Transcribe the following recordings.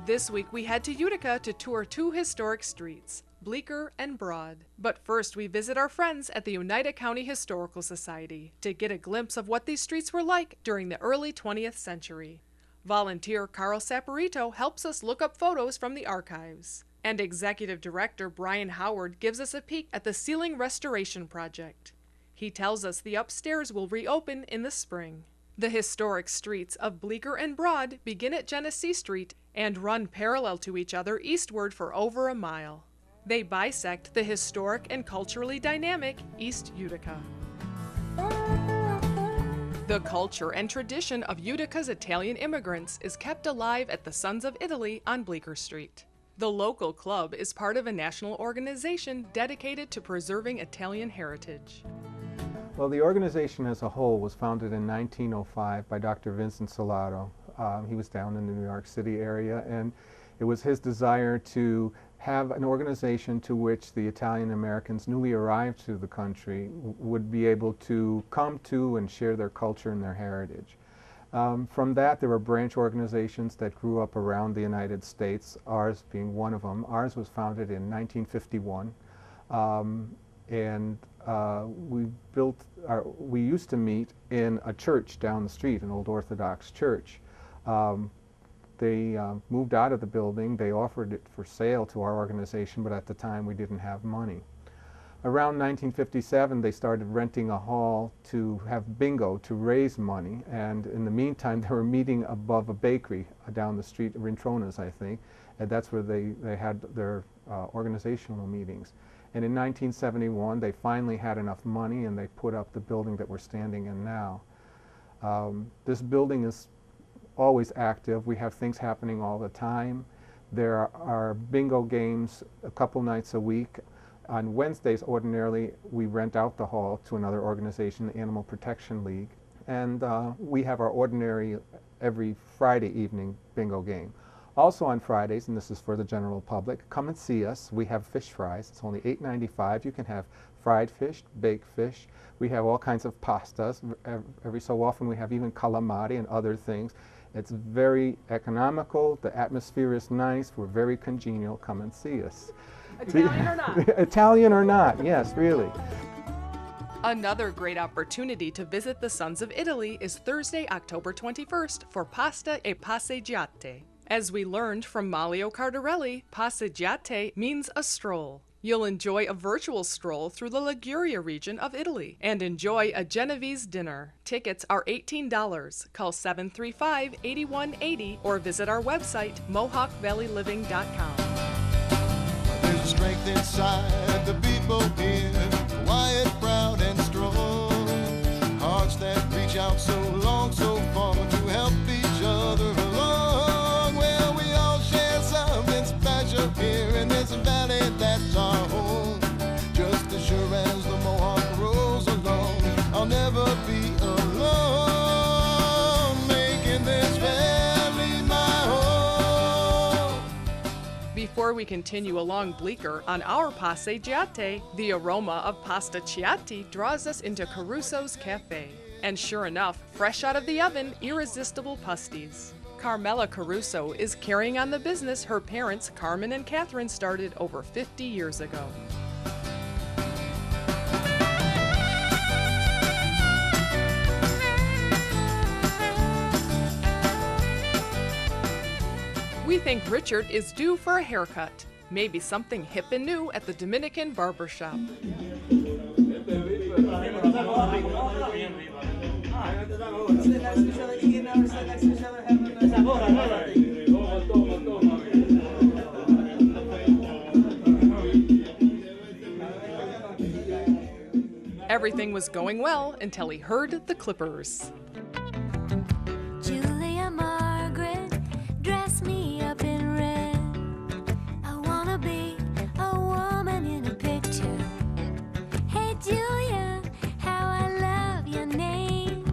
This week we head to Utica to tour two historic streets, Bleecker and Broad. But first we visit our friends at the Utica County Historical Society to get a glimpse of what these streets were like during the early 20th century. Volunteer Carl Saporito helps us look up photos from the archives. And Executive Director Brian Howard gives us a peek at the ceiling restoration project. He tells us the upstairs will reopen in the spring. The historic streets of Bleecker and Broad begin at Genesee Street and run parallel to each other eastward for over a mile. They bisect the historic and culturally dynamic East Utica. The culture and tradition of Utica's Italian immigrants is kept alive at the Sons of Italy on Bleecker Street. The local club is part of a national organization dedicated to preserving Italian heritage. Well, the organization as a whole was founded in 1905 by Dr. Vincent Salato. He was down in the New York City area, and it was his desire to have an organization to which the Italian Americans newly arrived to the country would be able to come to and share their culture and their heritage. From that, there were branch organizations that grew up around the United States, ours being one of them. Ours was founded in 1951, and we used to meet in a church down the street, an old Orthodox church. They moved out of the building. They offered it for sale to our organization, but at the time we didn't have money. Around 1957, they started renting a hall to have bingo to raise money, and in the meantime, they were meeting above a bakery down the street, Rintrona's, I think, and that's where they had their organizational meetings. And in 1971, they finally had enough money, and they put up the building that we're standing in now. This building is always active. We have things happening all the time. There are bingo games a couple nights a week. On Wednesdays, ordinarily, we rent out the hall to another organization, the Animal Protection League. And we have our ordinary every Friday evening bingo game. Also on Fridays, and this is for the general public, come and see us. We have fish fries. It's only $8.95. You can have fried fish, baked fish. We have all kinds of pastas. Every so often we have even calamari and other things. It's very economical. The atmosphere is nice. We're very congenial. Come and see us. Italian or not? Italian or not, yes, really. Another great opportunity to visit the Sons of Italy is Thursday, October 21st for Pasta e Passeggiate. As we learned from Mario Cardarelli, passeggiate means a stroll. You'll enjoy a virtual stroll through the Liguria region of Italy and enjoy a Genovese dinner. Tickets are $18. Call 735-8180 or visit our website, mohawkvalleyliving.com. There's a strength inside the people here, quiet, proud, and strong. Hearts that reach out so long, so far to help each other along. Well, we all share something special here in this valley that's our home. Just as sure as the Mohawk rolls along, I'll never be alone, making this valley my home. Before we continue along Bleecker on our passeggiate, the aroma of pasta ciatti draws us into Caruso's Cafe. And sure enough, fresh out of the oven, irresistible pasties. Carmela Caruso is carrying on the business her parents, Carmen and Catherine, started over 50 years ago. We think Richard is due for a haircut. Maybe something hip and new at the Dominican barbershop. Everything was going well until he heard the Clippers. Julia Margaret, dress me up in red. I wanna be a woman in a picture. Hey Julia, how I love your name.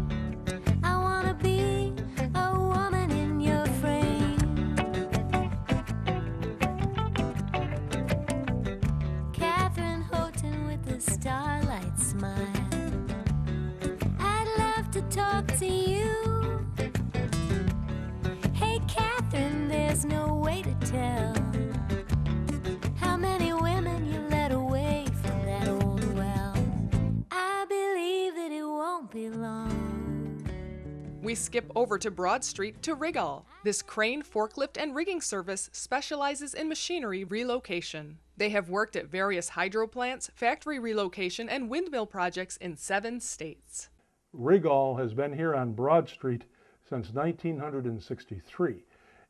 I wanna be a woman in your frame. Catherine Houghton with a starlight smile. I'd love to talk to you. Hey Catherine, there's no way to skip over to Broad Street to Rigall. This crane, forklift, and rigging service specializes in machinery relocation. They have worked at various hydro plants, factory relocation, and windmill projects in 7 states. Rigall has been here on Broad Street since 1963.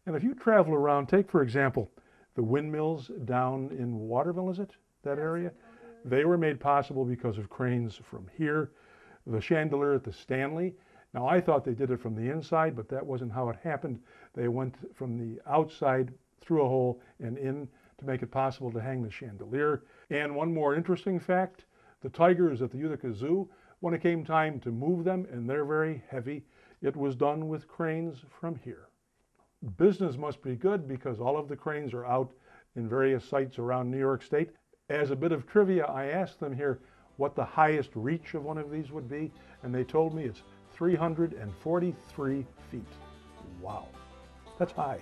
And if you travel around, take for example the windmills down in Waterville, is it? That area? They were made possible because of cranes from here. The chandelier at the Stanley. Now I thought they did it from the inside, but that wasn't how it happened. They went from the outside through a hole and in to make it possible to hang the chandelier. And one more interesting fact, the tigers at the Utica Zoo, when it came time to move them, and they're very heavy, it was done with cranes from here. Business must be good because all of the cranes are out in various sites around New York State. As a bit of trivia, I asked them here what the highest reach of one of these would be, and they told me it's 343 feet. Wow, that's high.